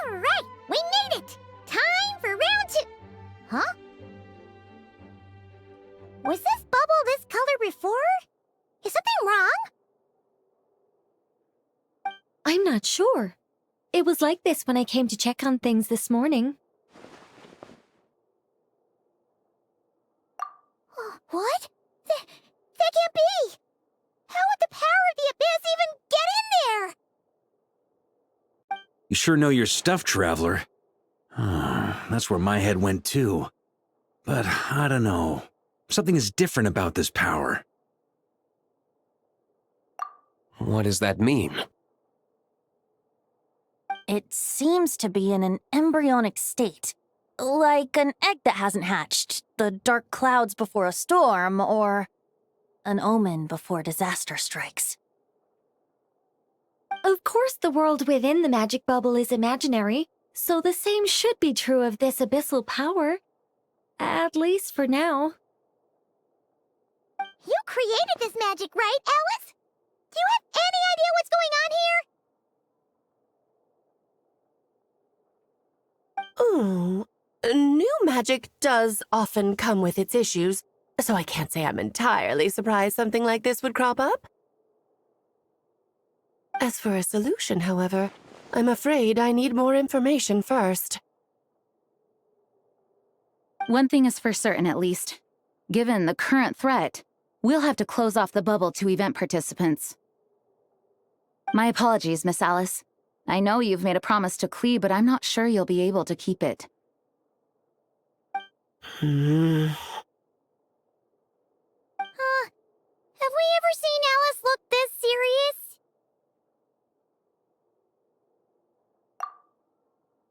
Alright, we made it! Time for round 2! Huh? Was this bubble this color before? Is something wrong? I'm not sure. It was like this when I came to check on things this morning. What? That can't be! How would the power of the abyss even get in there? You sure know your stuff, Traveler. That's where my head went too. But I don't know. Something is different about this power. What does that mean? It seems to be in an embryonic state. Like an egg that hasn't hatched, the dark clouds before a storm, or an omen before disaster strikes. Of course the world within the magic bubble is imaginary, so the same should be true of this abyssal power. At least for now. You created this magic, right, Alice? Do you have any idea what's going on here? Ooh, new magic does often come with its issues, so I can't say I'm entirely surprised something like this would crop up. As for a solution, however, I'm afraid I need more information first. One thing is for certain, at least. Given the current threat, we'll have to close off the bubble to event participants. My apologies, Miss Alice. I know you've made a promise to Klee, but I'm not sure you'll be able to keep it. Have we ever seen Alice look this serious?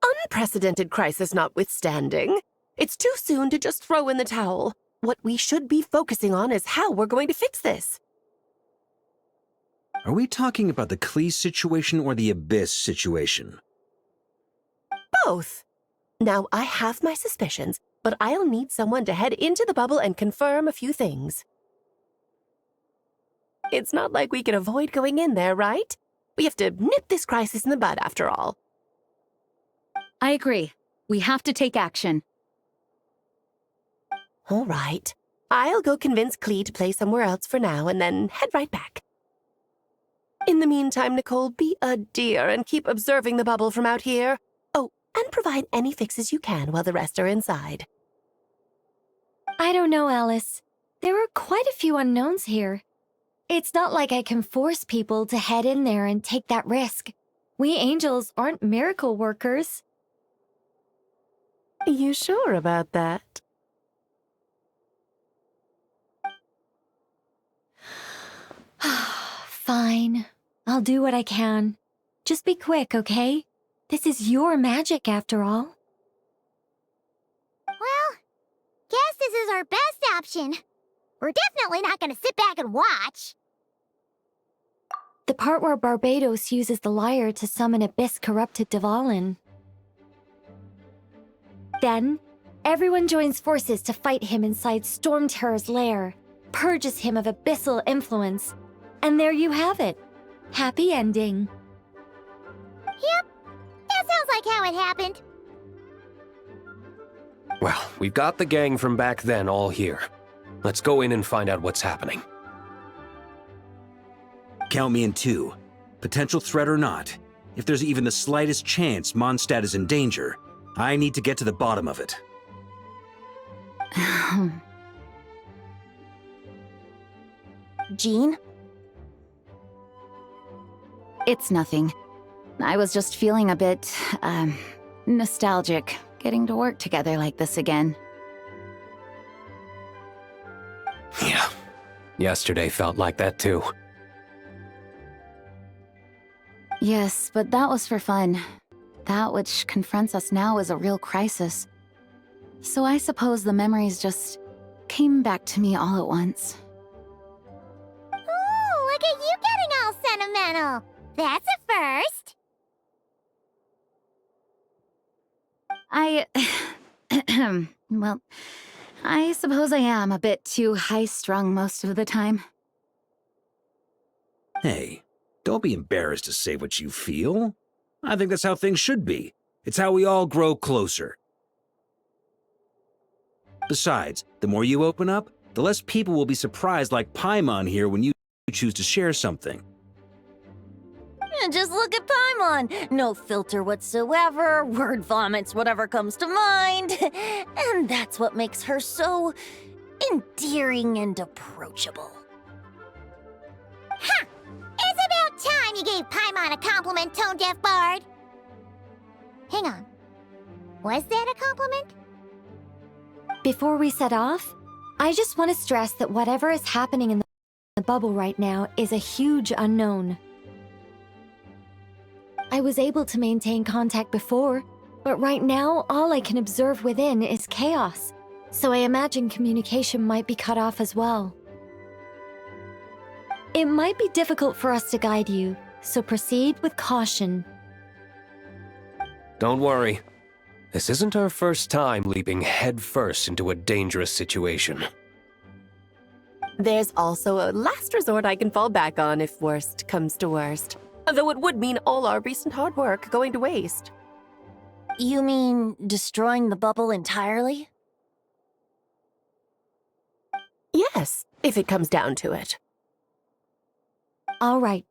Unprecedented crisis notwithstanding, it's too soon to just throw in the towel. What we should be focusing on is how we're going to fix this. Are we talking about the Klee situation or the Abyss situation? Both. Now, I have my suspicions, but I'll need someone to head into the bubble and confirm a few things. It's not like we can avoid going in there, right? We have to nip this crisis in the bud, after all. I agree. We have to take action. All right. I'll go convince Klee to play somewhere else for now and then head right back. In the meantime, Nicole, be a dear and keep observing the bubble from out here. Oh, and provide any fixes you can while the rest are inside. I don't know, Alice. There are quite a few unknowns here. It's not like I can force people to head in there and take that risk. We angels aren't miracle workers. You sure about that? Fine. I'll do what I can. Just be quick, okay? This is your magic, after all. Well, guess this is our best option. We're definitely not gonna sit back and watch. The part where Barbados uses the lyre to summon abyss-corrupted Dvalin. Then, everyone joins forces to fight him inside Storm Terror's lair, purges him of abyssal influence, and there you have it. Happy ending. Yep, that sounds like how it happened. Well, we've got the gang from back then all here. Let's go in and find out what's happening. Count me in too. Potential threat or not, if there's even the slightest chance Mondstadt is in danger, I need to get to the bottom of it. Jean? It's nothing. I was just feeling a bit, nostalgic, getting to work together like this again. Yeah. Yesterday felt like that too. Yes, but that was for fun. That which confronts us now is a real crisis. So I suppose the memories just came back to me all at once. Ooh, look at you getting all sentimental. That's a first. Well, I suppose I am a bit too high-strung most of the time. Hey, don't be embarrassed to say what you feel. I think that's how things should be. It's how we all grow closer. Besides, the more you open up, the less people will be surprised like Paimon here when you choose to share something. Just look at Paimon. No filter whatsoever, word vomits whatever comes to mind. And that's what makes her so endearing and approachable. Ha! It's about time you gave Paimon a compliment, tone-deaf bard. Hang on. Was that a compliment? Before we set off, I just want to stress that whatever is happening in the bubble right now is a huge unknown. I was able to maintain contact before, but right now all I can observe within is chaos, so I imagine communication might be cut off as well. It might be difficult for us to guide you, so proceed with caution. Don't worry. This isn't our first time leaping headfirst into a dangerous situation. There's also a last resort I can fall back on if worst comes to worst. Though it would mean all our recent hard work going to waste. You mean destroying the bubble entirely? Yes, if it comes down to it. All right,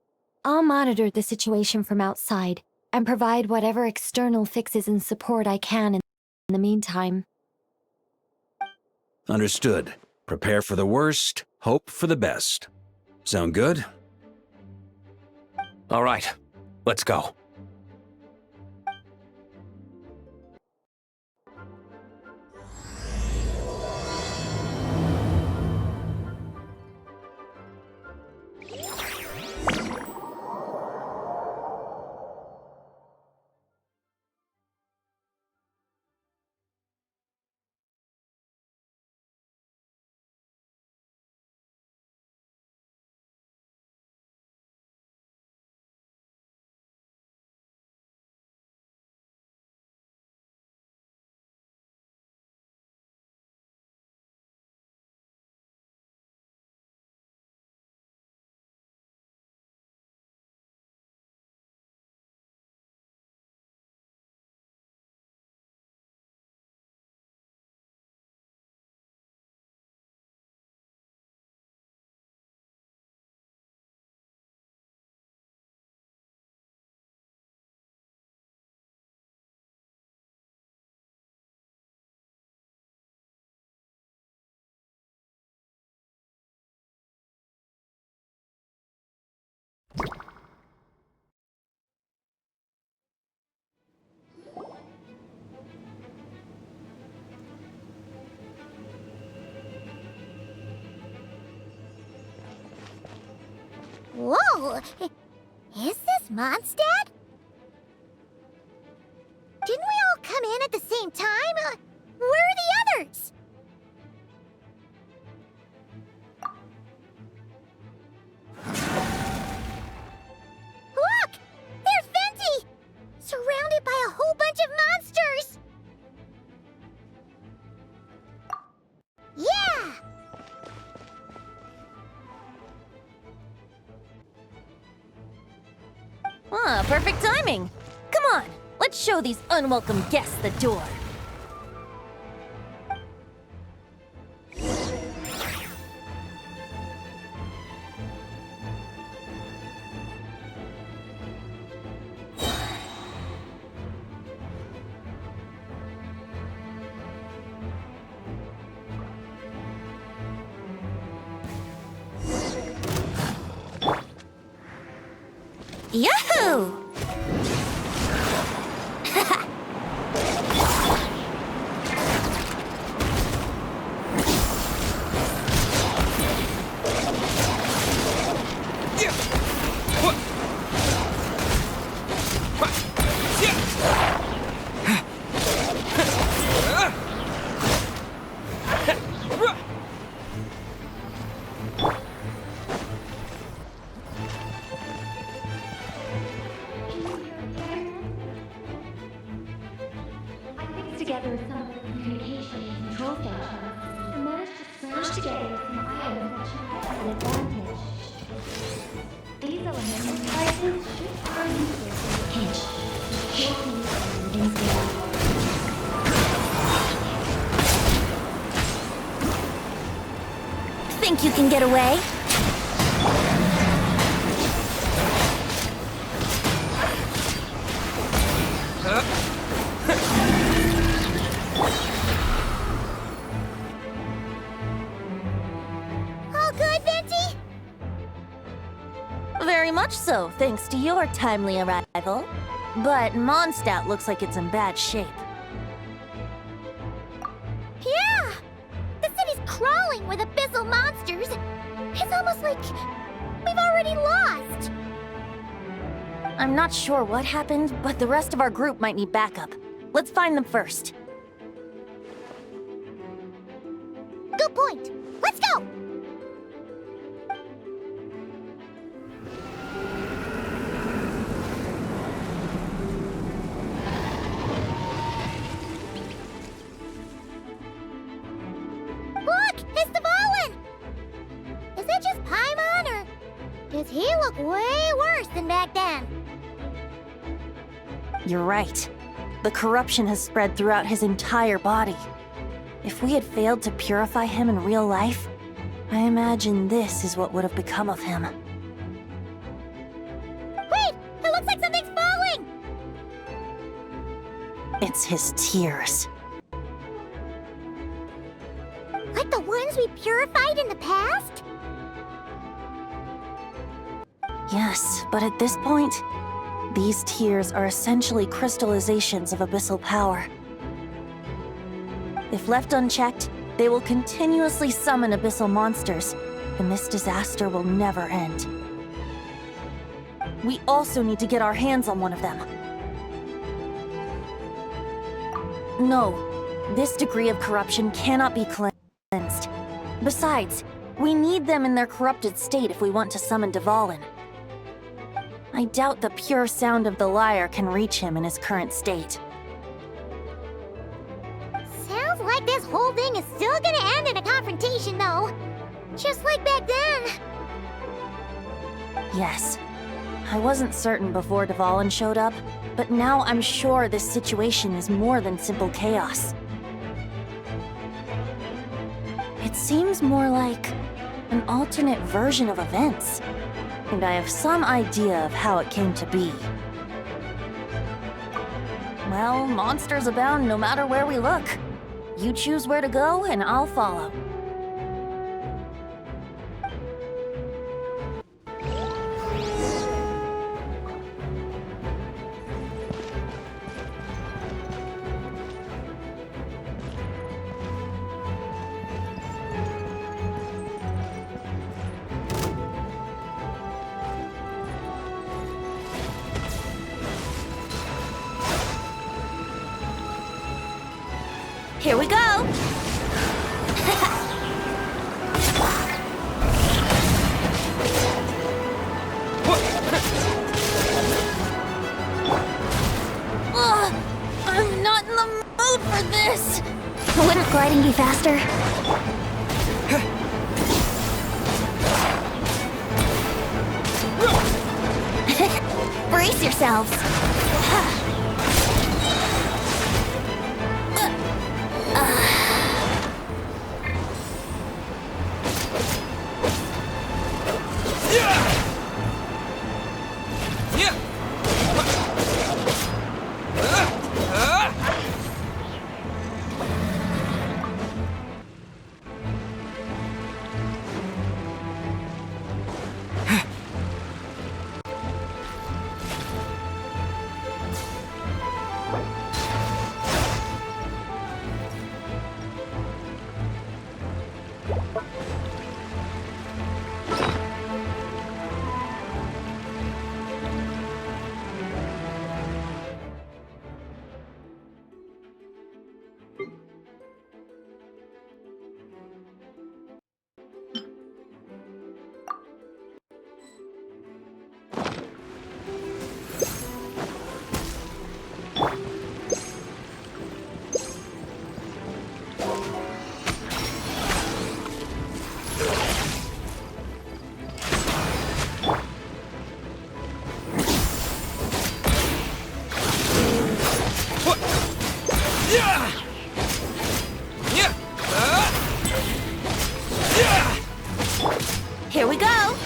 I'll monitor the situation from outside and provide whatever external fixes and support I can in the meantime. Understood. Prepare for the worst, hope for the best. Sound good? All right, let's go. Oh, is this Mondstadt? Didn't we all come in at the same time? Where are the others? Look! There's Venti! Surrounded by a whole bunch of monsters! Yeah! Ah, perfect timing. Come on, let's show these unwelcome guests the door. Yahoo! Together some communication and control functions and managed to scrounge together some items that should have an advantage. These elements and devices should harm users in a pinch. Shortening the living space. Think you can get away? All good, Venti? Very much so, thanks to your timely arrival. But Mondstadt looks like it's in bad shape. Yeah! The city's crawling with abyssal monsters. It's almost like we've already lost. I'm not sure what happened, but the rest of our group might need backup. Let's find them first. Good point. Let's go! Look! It's Dvalin! Is it just Paimon, or does he look way worse than back then? You're right. The corruption has spread throughout his entire body. If we had failed to purify him in real life, I imagine this is what would have become of him. Wait! It looks like something's falling! It's his tears. Like the ones we purified in the past? Yes, but at this point, these tears are essentially crystallizations of abyssal power. If left unchecked, they will continuously summon abyssal monsters, and this disaster will never end. We also need to get our hands on one of them. No, this degree of corruption cannot be cleansed. Besides, we need them in their corrupted state if we want to summon Dvalin. I doubt the pure sound of the lyre can reach him in his current state. Sounds like this whole thing is still gonna end in a confrontation, though. Just like back then. Yes. I wasn't certain before Dvalin showed up, but now I'm sure this situation is more than simple chaos. It seems more like an alternate version of events, and I have some idea of how it came to be. Well, monsters abound no matter where we look. You choose where to go, and I'll follow. Here we go! Ugh, I'm not in the mood for this! Wouldn't gliding be faster? Brace yourselves! Here we go!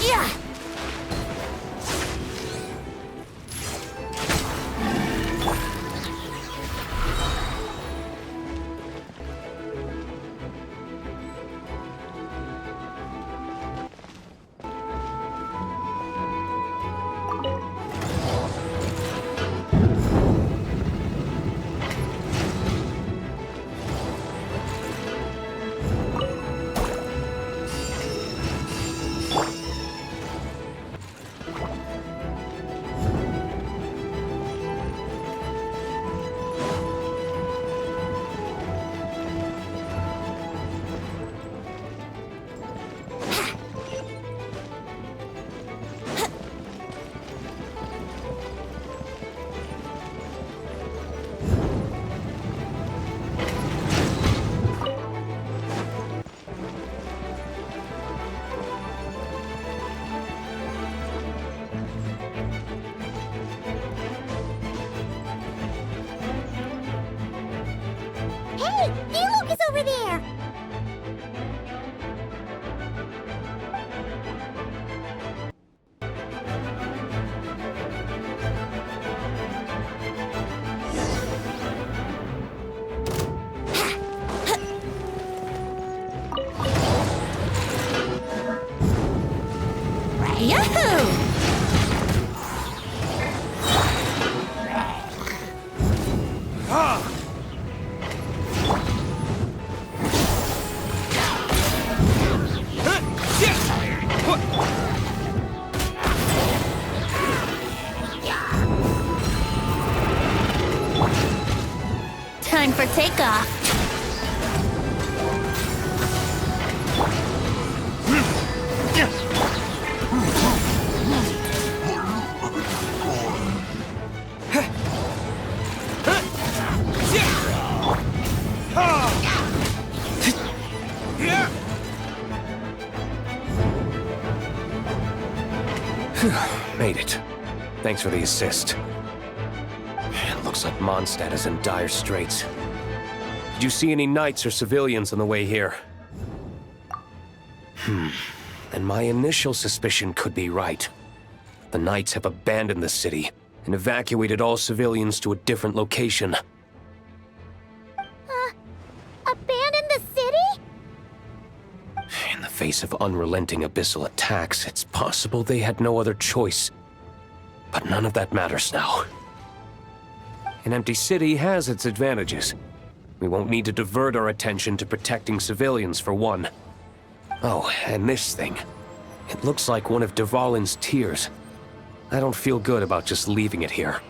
Yeah! Hey, Diluc is over there! Yahoo! Time for takeoff. Made it. Thanks for the assist. It looks like Mondstadt is in dire straits. Did you see any knights or civilians on the way here? And my initial suspicion could be right. The knights have abandoned the city and evacuated all civilians to a different location. Abandon the city? In the face of unrelenting abyssal attacks, it's possible they had no other choice. But none of that matters now. An empty city has its advantages. We won't need to divert our attention to protecting civilians, for one. Oh, and this thing. It looks like one of Dvalin's tears. I don't feel good about just leaving it here.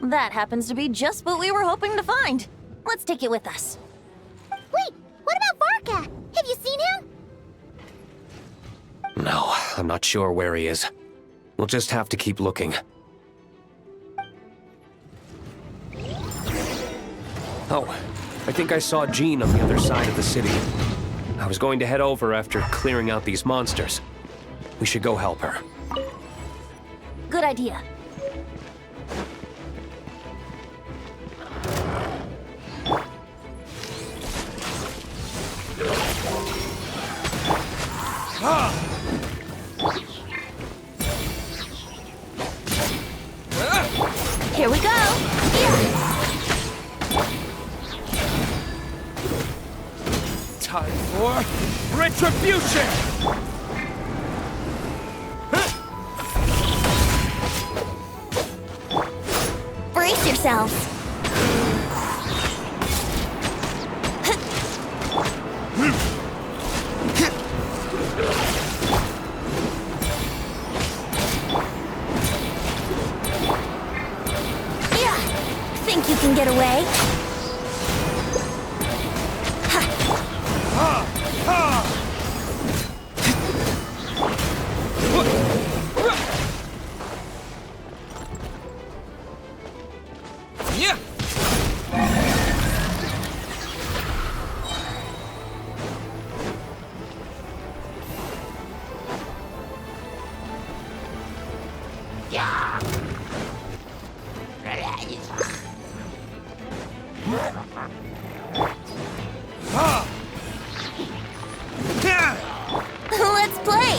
That happens to be just what we were hoping to find. Let's take it with us. Wait, what about Varka? Have you seen him? No, I'm not sure where he is. We'll just have to keep looking. Oh, I think I saw Jean on the other side of the city. I was going to head over after clearing out these monsters. We should go help her. Good idea. Here we go! Time for retribution! Brace yourselves! Yeah! Think you can get away? Let's play!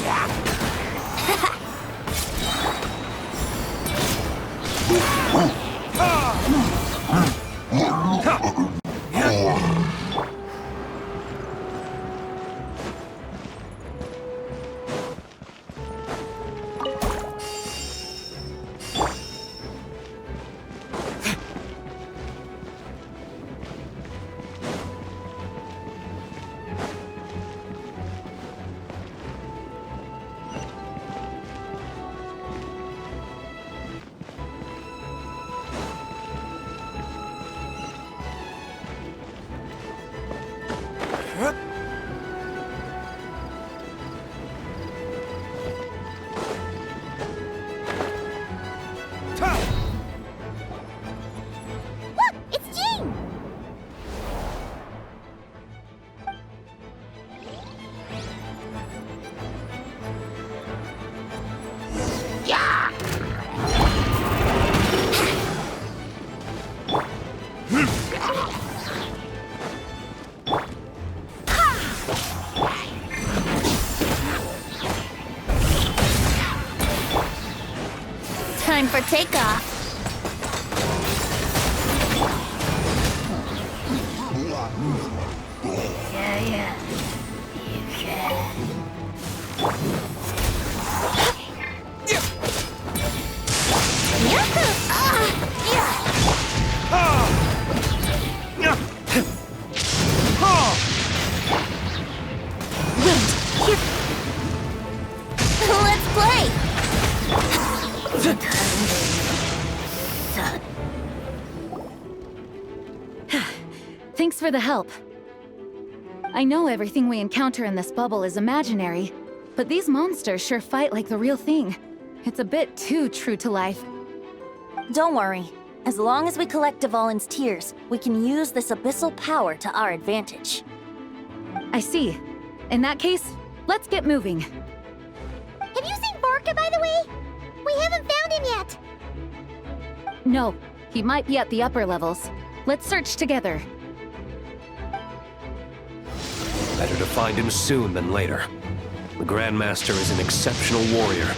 Look, it's Jean! Time for takeoff. Let's play! Thanks for the help. I know everything we encounter in this bubble is imaginary, but these monsters sure fight like the real thing. It's a bit too true to life. Don't worry. As long as we collect Dvalin's tears, we can use this abyssal power to our advantage. I see. In that case, let's get moving. Have you seen Varka, by the way? We haven't found him yet. No, he might be at the upper levels. Let's search together. Better to find him soon than later. The Grandmaster is an exceptional warrior,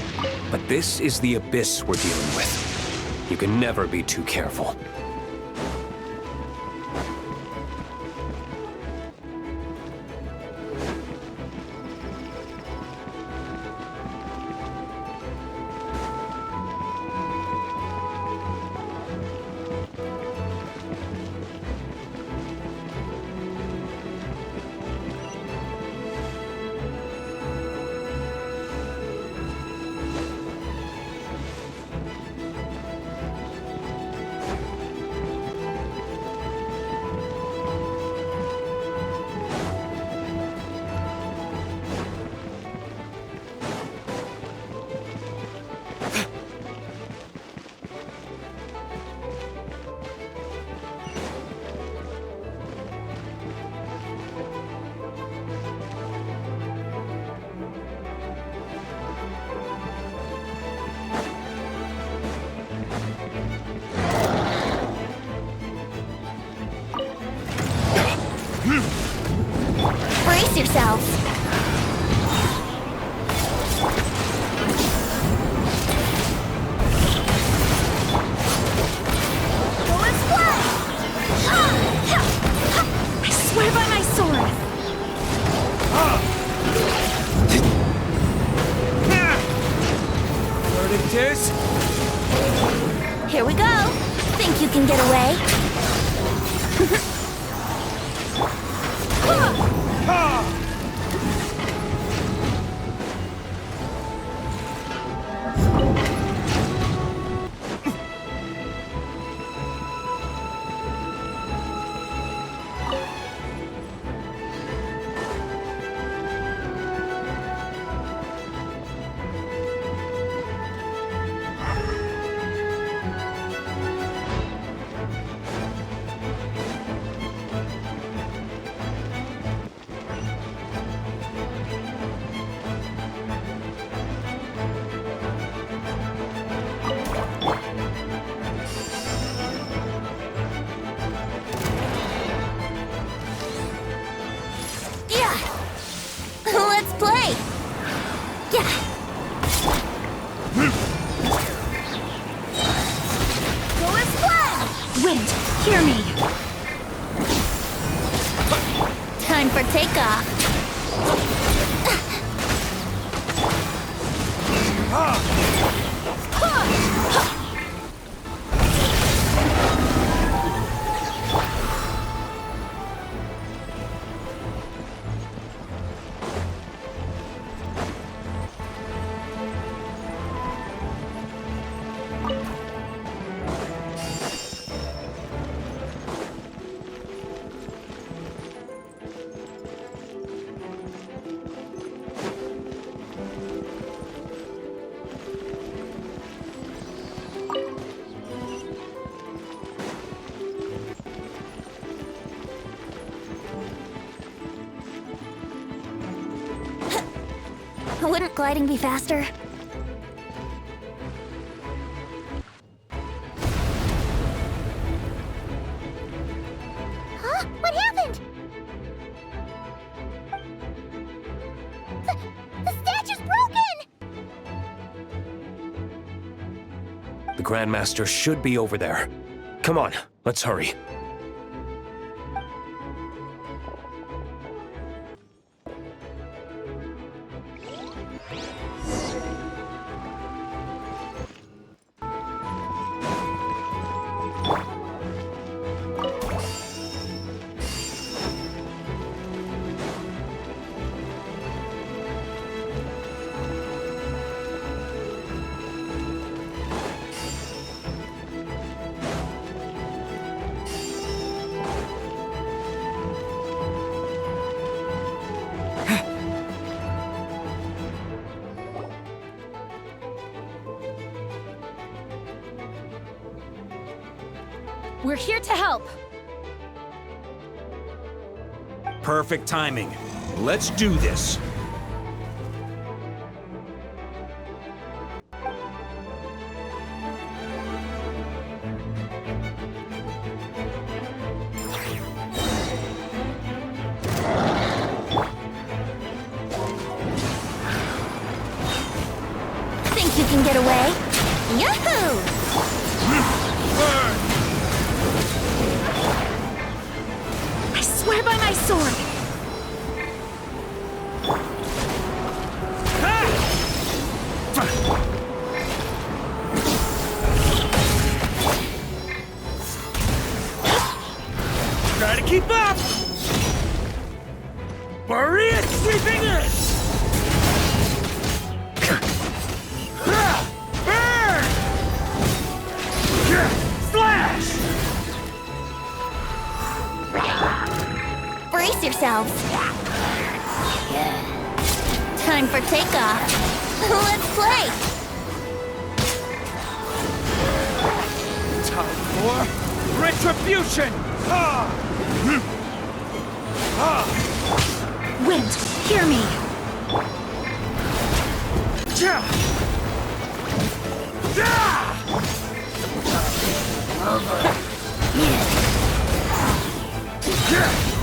but this is the abyss we're dealing with. You can never be too careful. yourselves. I swear by my sword! Word it is. Here we go. Think you can get away? Let's play! Yeah! So let's play! Wind, hear me! Time for takeoff. Wouldn't gliding be faster? Huh? What happened? The statue's broken! The Grandmaster should be over there. Come on, let's hurry. We're here to help! Perfect timing. Let's do this. Think you can get away? Yahoo! I swear by my sword! Try to keep up! Maria sweeping in! Burn! Slash! Brace yourselves. Time for takeoff. Let's play! Time for retribution! Wind, hear me!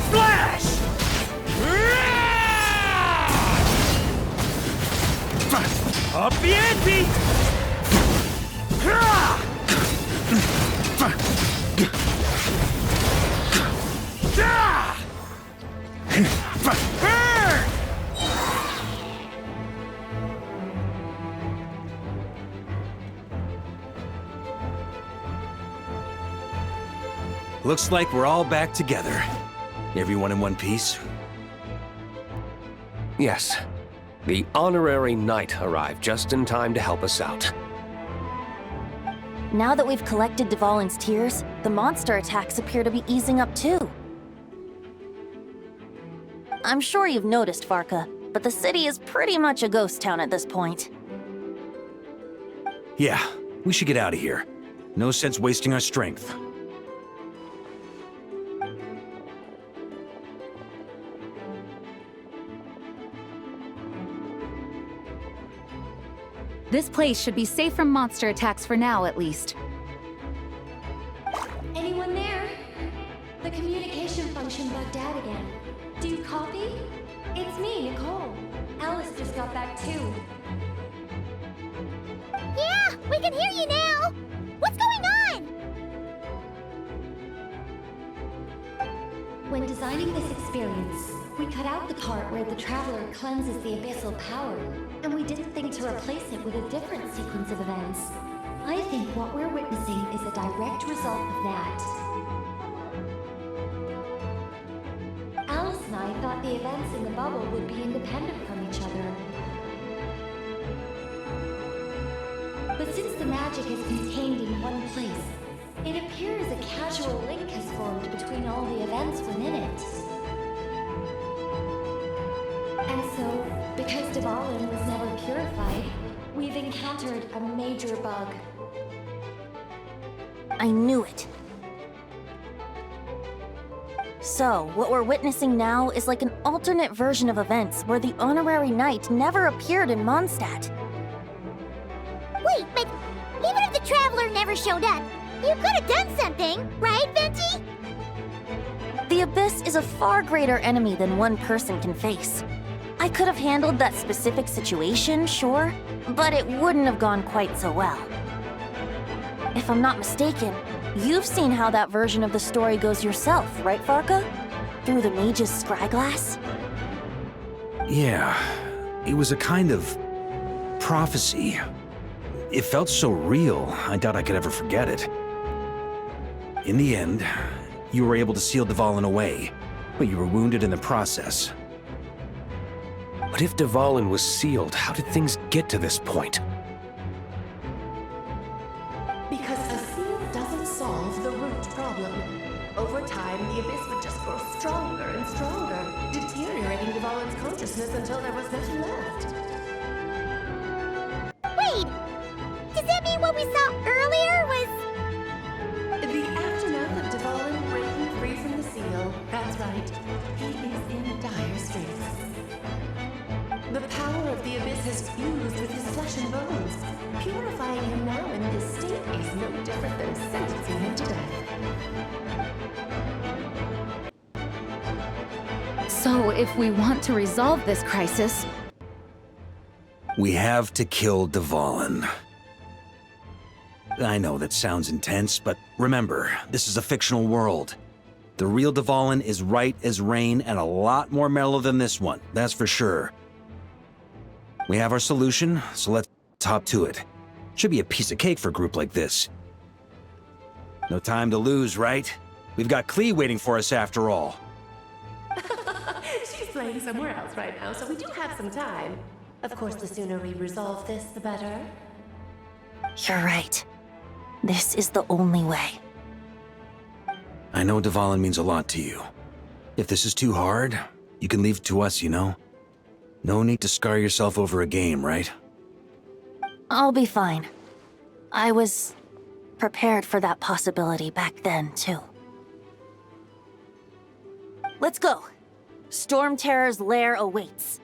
Splash! Looks like we're all back together. Everyone in one piece? Yes. The honorary knight arrived just in time to help us out. Now that we've collected Dvalin's tears, the monster attacks appear to be easing up too. I'm sure you've noticed, Farka, but the city is pretty much a ghost town at this point. Yeah, we should get out of here. No sense wasting our strength. This place should be safe from monster attacks for now, at least. Anyone there? The communication function bugged out again. Do you copy? It's me, Nicole. Alice just got back too. Yeah, we can hear you now. What's going on? When designing this experience, we cut out the part where the Traveler cleanses the abyssal power, and we didn't think to replace it with a different sequence of events. I think what we're witnessing is a direct result of that. Alice and I thought the events in the bubble would be independent from each other. But since the magic is contained in one place, it appears a casual link has formed between all the events within it. And so, because Dvalin was never purified, we've encountered a major bug. I knew it. So, what we're witnessing now is like an alternate version of events where the honorary knight never appeared in Mondstadt. Wait, but even if the Traveler never showed up, you could have done something, right, Venti? The Abyss is a far greater enemy than one person can face. I could have handled that specific situation, sure, but it wouldn't have gone quite so well. If I'm not mistaken, you've seen how that version of the story goes yourself, right, Farka? Through the mage's scryglass? Yeah, it was a kind of prophecy. It felt so real, I doubt I could ever forget it. In the end, you were able to seal Dvalin away, but you were wounded in the process. But if Dvalin was sealed, how did things get to this point? Because a seal doesn't solve the root problem. Over time, the Abyss would just grow stronger and stronger, deteriorating Dvalin's consciousness until there was nothing left. Wait, does that mean what we saw earlier was... The aftermath of Dvalin breaking free from the seal. That's right. He is in dire straits. The power of the Abyss has fused with his flesh and bones. Purifying him now in this state is no different than sentencing him to death. So, if we want to resolve this crisis, We have to kill Dvalin. I know that sounds intense, but remember, this is a fictional world. The real Dvalin is right as rain and a lot more mellow than this one, that's for sure. We have our solution, so let's hop to it. Should be a piece of cake for a group like this. No time to lose, right? We've got Klee waiting for us after all. She's playing somewhere else right now, so we do have some time. Of course, the sooner we resolve this, the better. You're right. This is the only way. I know Dvalin means a lot to you. If this is too hard, you can leave it to us, you know? No need to scar yourself over a game, right? I'll be fine. I was prepared for that possibility back then, too. Let's go. Storm Terror's lair awaits.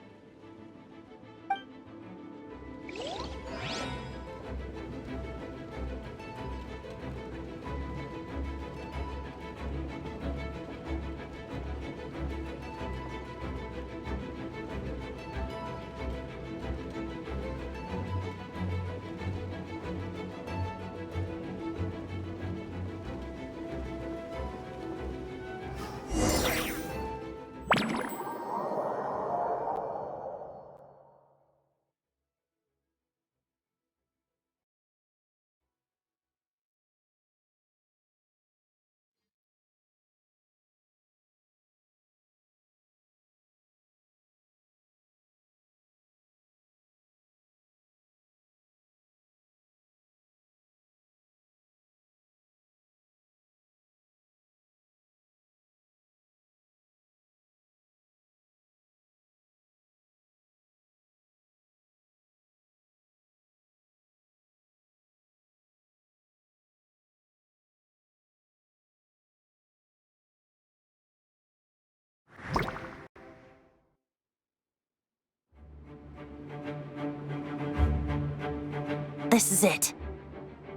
This is it.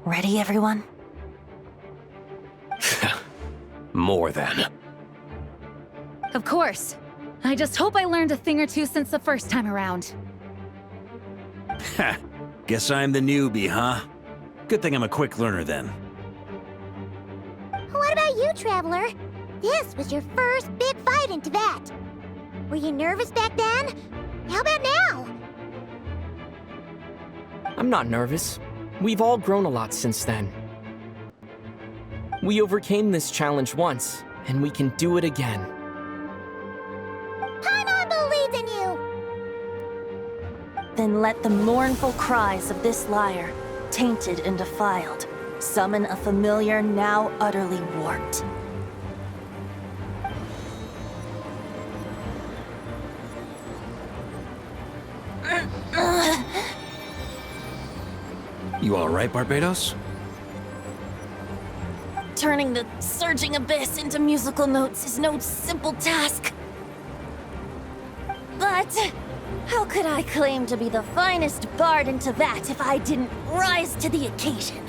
Ready, everyone? More than. Of course. I just hope I learned a thing or two since the first time around. Ha! Guess I'm the newbie, huh? Good thing I'm a quick learner then. What about you, Traveler? This was your first big fight in Tibet. Were you nervous back then? How about now? I'm not nervous. We've all grown a lot since then. We overcame this challenge once, and we can do it again. Paimon believes in you! Then let the mournful cries of this lyre, tainted and defiled, summon a familiar now utterly warped. You alright, Barbados? Turning the surging abyss into musical notes is no simple task. But how could I claim to be the finest bard in Tibet if I didn't rise to the occasion?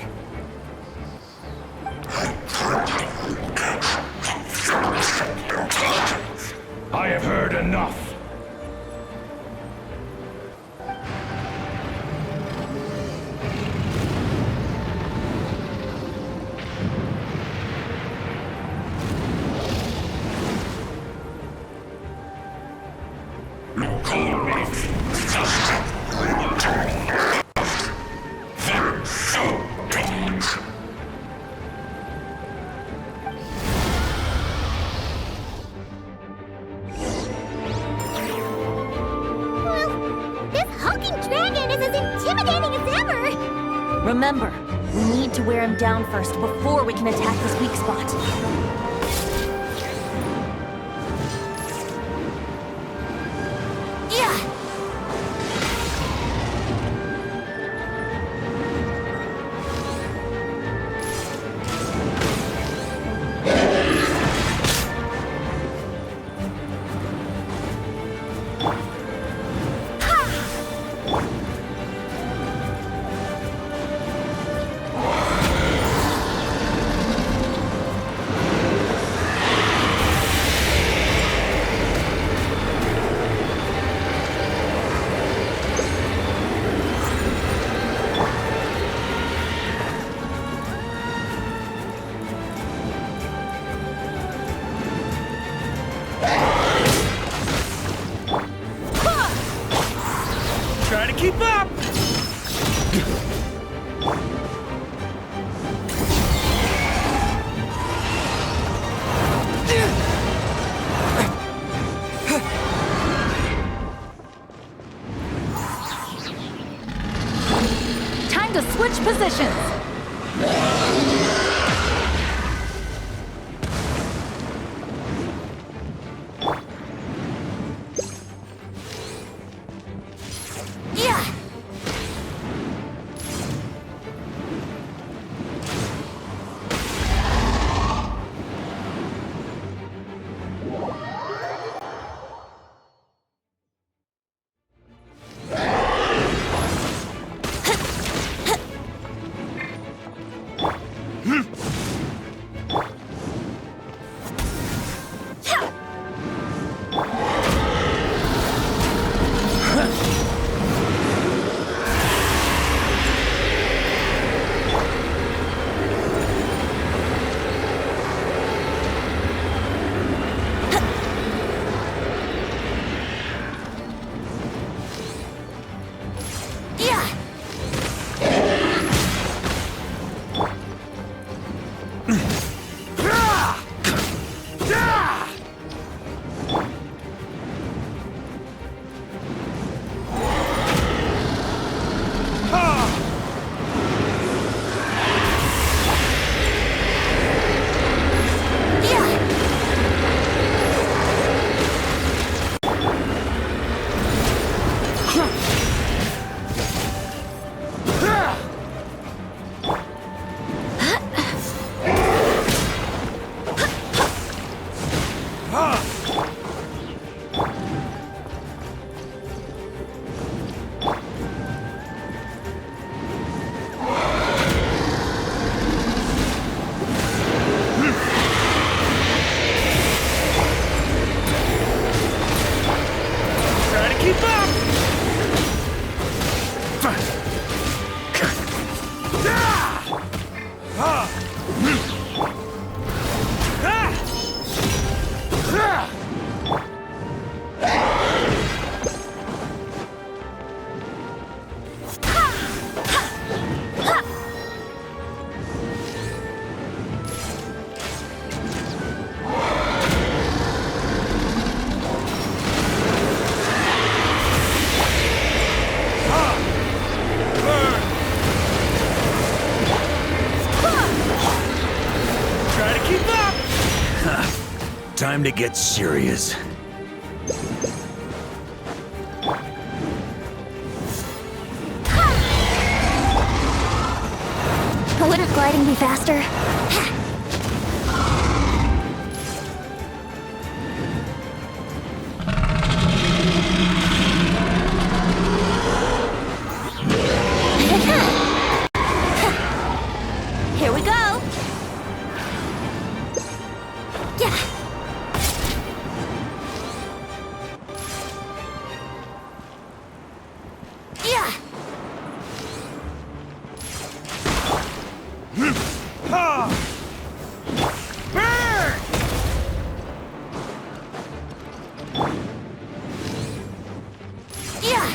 I have heard enough. Remember, we need to wear him down first before we can attack his weak spot. Yeah! Try to keep up! Time to switch positions! Time to get serious. Wouldn't gliding be faster? Here we go! Yeah! Yeah! Yeah!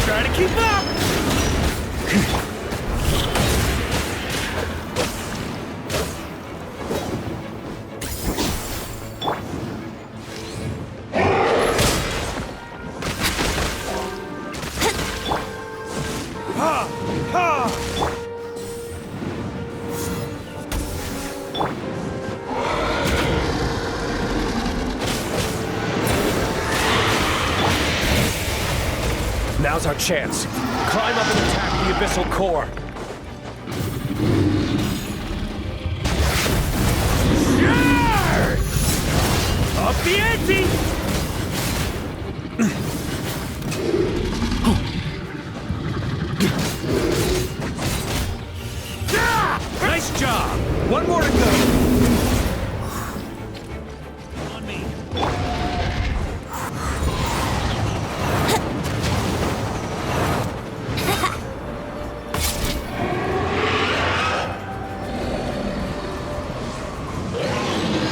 Try to keep up! Now's our chance. Climb up and attack the abyssal core. Up the ante! Nice job! One more to go! On me.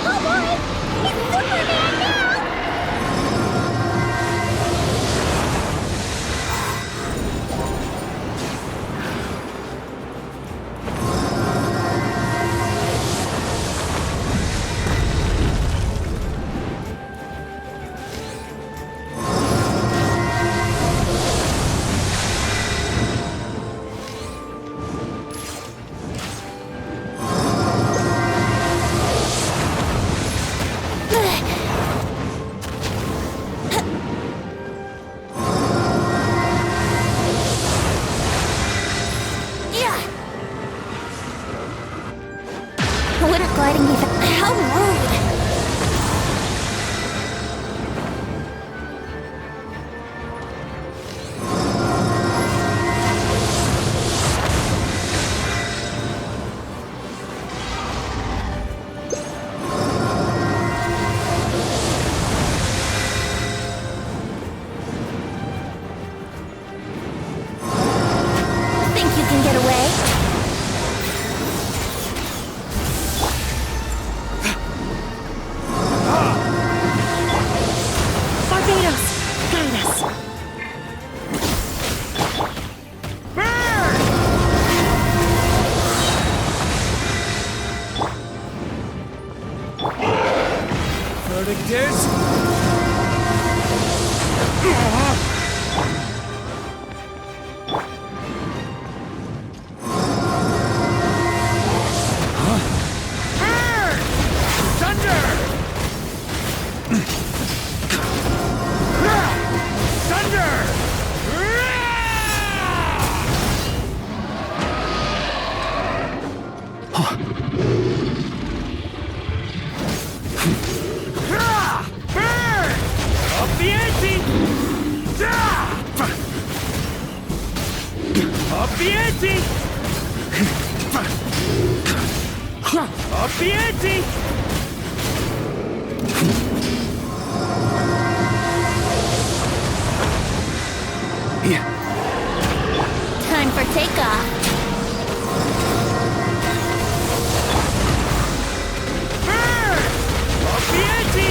Oh boy! It's Superman now! Yeah! Wouldn't gliding be How rude! Think you can get away? Barbados! Guide us! Verdict is... Up the ante! Up the ante! Up the ante! Time for takeoff. Up the ante!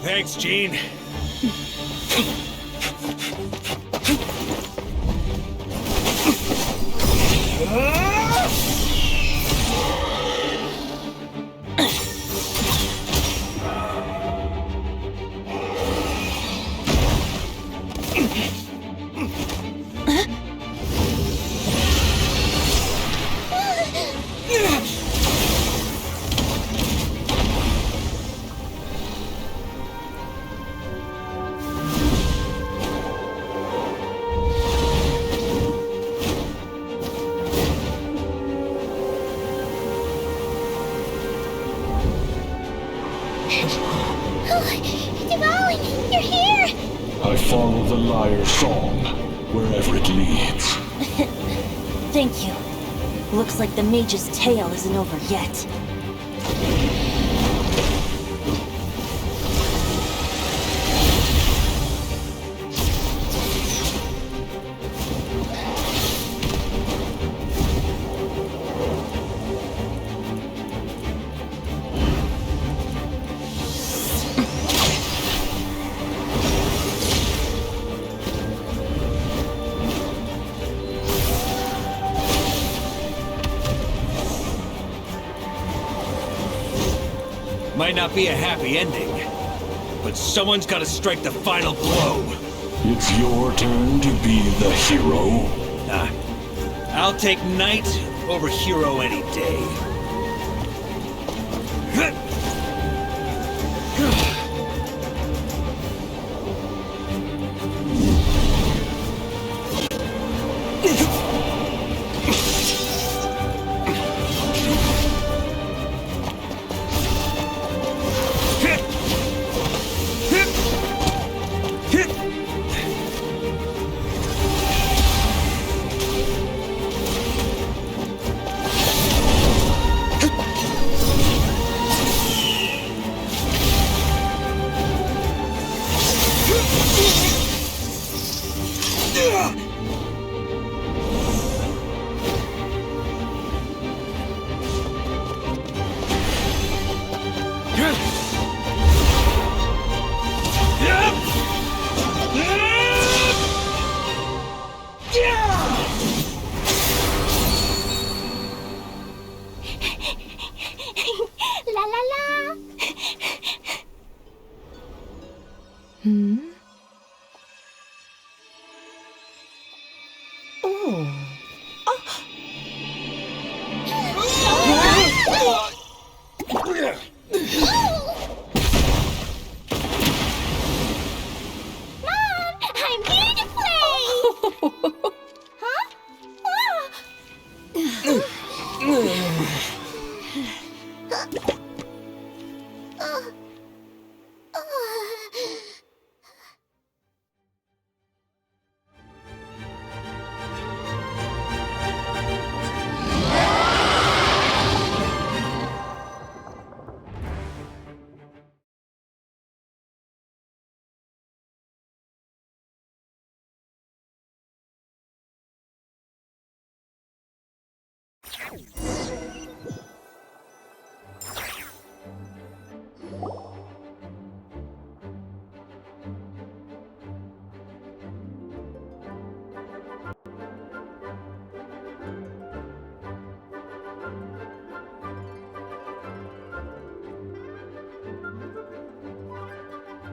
Thanks, Gene. Dvalin, you're here! I follow the lyre's song, wherever it leads. Thank you. Looks like the mage's tale isn't over yet. Might not be a happy ending, but someone's gotta strike the final blow. It's your turn to be the hero. I'll take knight over hero any day. La la la! Mom, I'm here to play! Huh?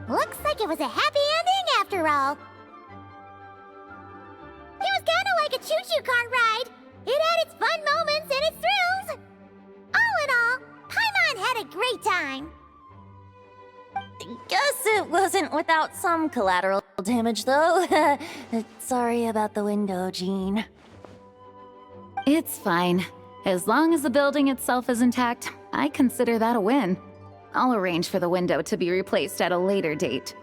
Looks like it was a happy ending after all. It was kinda like a choo-choo car ride. It had its fun moments and its thrills. All in all, Paimon had a great time. Guess it wasn't without some collateral damage, though. Sorry about the window, Jean. It's fine. As long as the building itself is intact, I consider that a win. I'll arrange for the window to be replaced at a later date.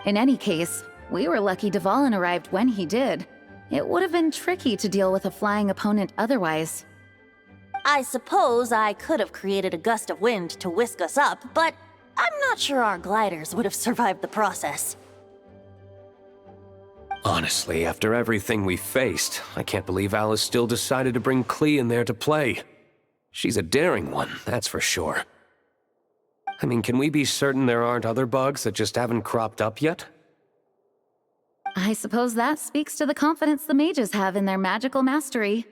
In any case, we were lucky Dvalin arrived when he did. It would have been tricky to deal with a flying opponent otherwise. I suppose I could have created a gust of wind to whisk us up, but I'm not sure our gliders would have survived the process. Honestly, after everything we faced, I can't believe Alice still decided to bring Klee in there to play. She's a daring one, that's for sure. I mean, can we be certain there aren't other bugs that just haven't cropped up yet? I suppose that speaks to the confidence the mages have in their magical mastery.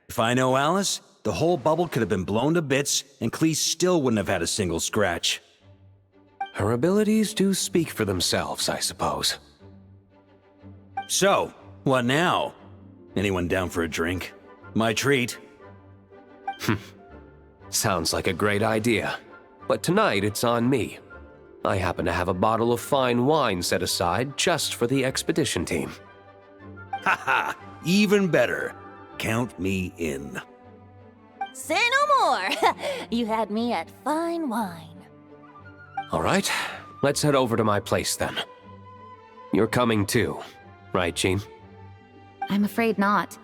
If I know Alice, the whole bubble could have been blown to bits, and Klee still wouldn't have had a single scratch. Her abilities do speak for themselves, I suppose. So, what now? Anyone down for a drink? My treat. Sounds like a great idea. But tonight it's on me. I happen to have a bottle of fine wine set aside just for the expedition team. Haha, even better. Count me in. Say no more! You had me at fine wine. All right, let's head over to my place then. You're coming too, right, Jean? I'm afraid not.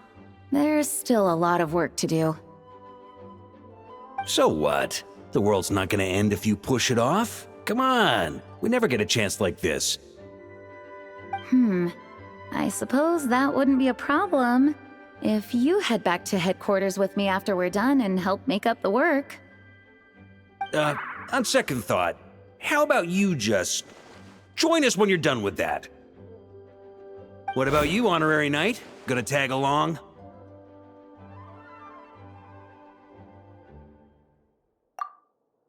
There's still a lot of work to do. So what? The world's not gonna end if you push it off? Come on, we never get a chance like this. I suppose that wouldn't be a problem if you head back to headquarters with me after we're done and help make up the work. On second thought, how about you just join us when you're done with that? What about you, Honorary Knight? Gonna tag along?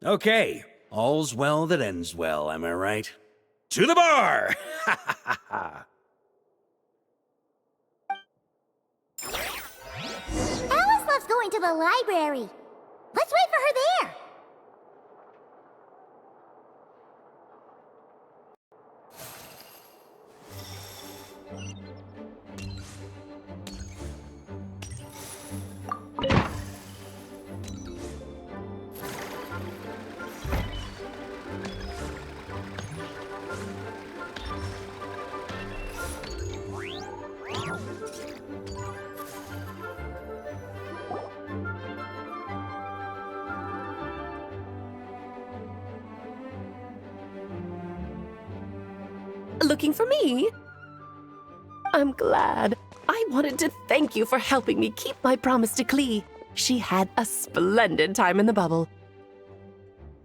Okay, all's well that ends well, am I right? To the bar! Alice loves going to the library. Let's wait for her there. Looking for me? I'm glad. I wanted to thank you for helping me keep my promise to Klee. She had a splendid time in the bubble.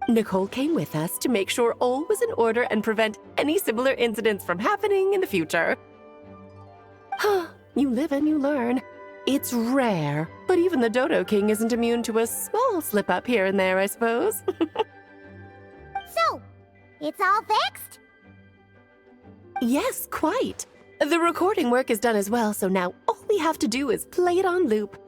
Nicole came with us to make sure all was in order and prevent any similar incidents from happening in the future. You live and you learn. It's rare, but even the Dodo King isn't immune to a small slip-up here and there, I suppose. So, it's all fixed? Yes, quite. The recording work is done as well, so now all we have to do is play it on loop.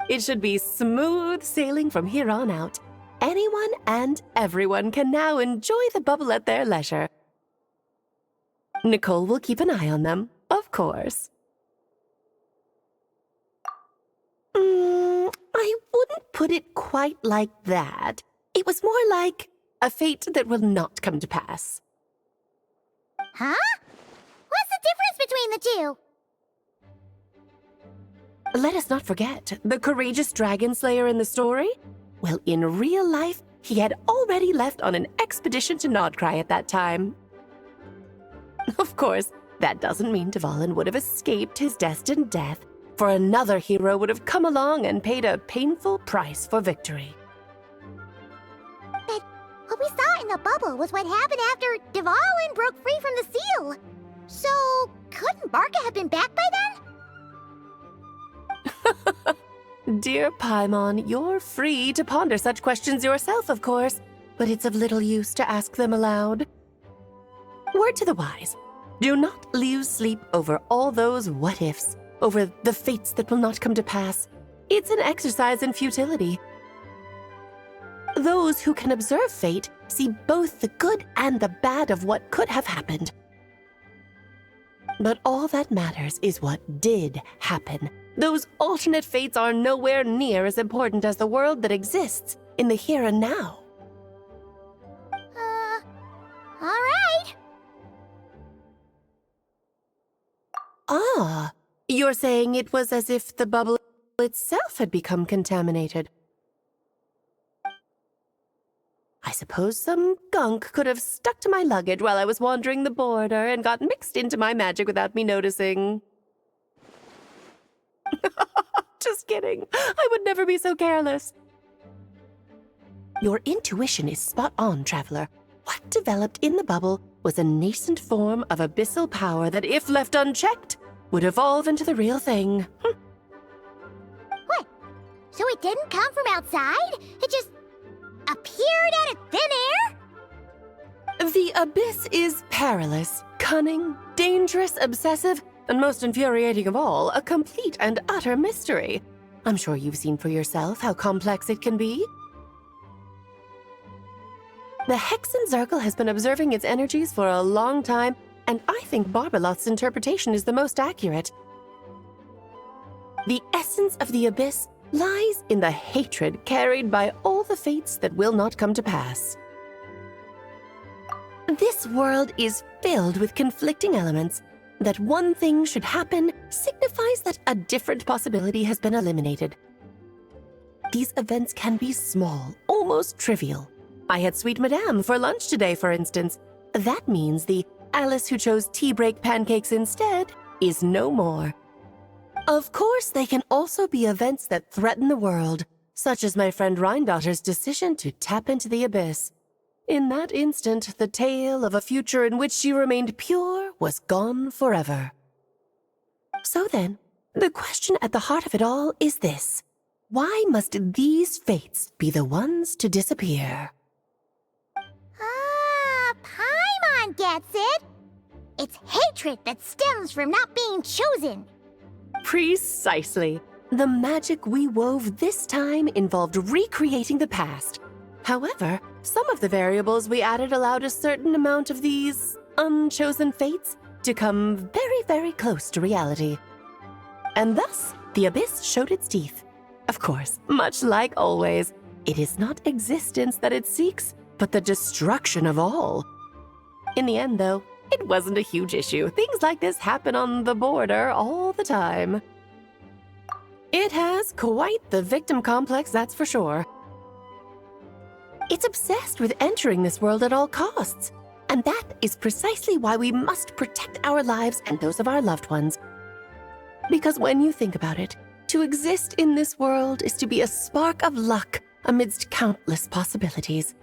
It should be smooth sailing from here on out. Anyone and everyone can now enjoy the bubble at their leisure. Nicole will keep an eye on them, of course. I wouldn't put it quite like that. It was more like a fate that will not come to pass. Huh? What's the difference between the two? Let us not forget the courageous dragon slayer in the story. Well, in real life, he had already left on an expedition to Nodcry at that time. Of course, that doesn't mean Dvalin would have escaped his destined death, for another hero would have come along and paid a painful price for victory. But what we saw in the bubble was what happened after Dvalin broke free from the seal. So, couldn't Barca have been back by then? Dear Paimon, you're free to ponder such questions yourself, of course, but it's of little use to ask them aloud. Word to the wise, do not lose sleep over all those what-ifs, over the fates that will not come to pass. It's an exercise in futility. Those who can observe fate see both the good and the bad of what could have happened. But all that matters is what did happen. Those alternate fates are nowhere near as important as the world that exists in the here and now. All right. Ah, you're saying it was as if the bubble itself had become contaminated. I suppose some gunk could have stuck to my luggage while I was wandering the border and got mixed into my magic without me noticing. Just kidding. I would never be so careless. Your intuition is spot on, Traveler. What developed in the bubble was a nascent form of abyssal power that, if left unchecked, would evolve into the real thing. What? So it didn't come from outside? It just appeared out of thin air? The abyss is perilous, cunning, dangerous, obsessive, and most infuriating of all, a complete and utter mystery. I'm sure you've seen for yourself how complex it can be. The Hexen Zircle has been observing its energies for a long time, and I think Barbalot's interpretation is the most accurate. The essence of the abyss lies in the hatred carried by all the fates that will not come to pass. This world is filled with conflicting elements. That one thing should happen signifies that a different possibility has been eliminated. These events can be small, almost trivial. I had Sweet Madame for lunch today, for instance. That means the Alice who chose tea break pancakes instead is no more. Of course, they can also be events that threaten the world, such as my friend Rhindotter's decision to tap into the abyss. In that instant, the tale of a future in which she remained pure was gone forever. So then, the question at the heart of it all is this: why must these fates be the ones to disappear? Paimon gets it. It's hatred that stems from not being chosen. Precisely. The magic we wove this time involved recreating the past. However, some of the variables we added allowed a certain amount of these unchosen fates to come very, very close to reality. And thus, the abyss showed its teeth. Of course, much like always, it is not existence that it seeks, but the destruction of all. In the end, though, it wasn't a huge issue. Things like this happen on the border all the time. It has quite the victim complex, that's for sure. It's obsessed with entering this world at all costs. And that is precisely why we must protect our lives and those of our loved ones. Because when you think about it, to exist in this world is to be a spark of luck amidst countless possibilities.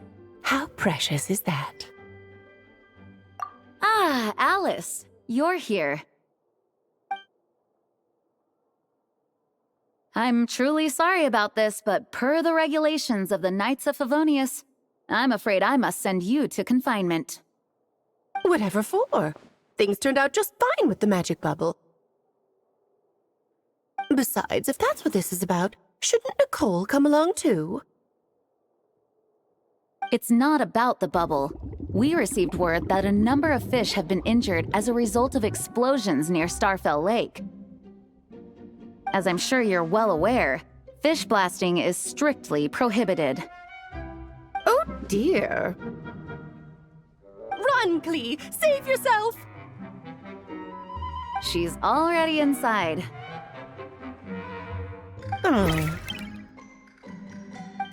How precious is that? Ah, Alice, you're here. I'm truly sorry about this, but per the regulations of the Knights of Favonius, I'm afraid I must send you to confinement. Whatever for? Things turned out just fine with the magic bubble. Besides, if that's what this is about, shouldn't Nicole come along too? It's not about the bubble. We received word that a number of fish have been injured as a result of explosions near Starfell Lake. As I'm sure you're well aware, fish blasting is strictly prohibited. Oh dear. Run, Klee! Save yourself! She's already inside.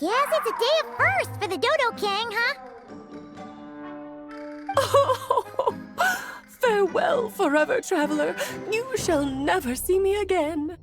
Guess it's a day of first for the Dodo King, huh? Oh, farewell forever, traveler. You shall never see me again.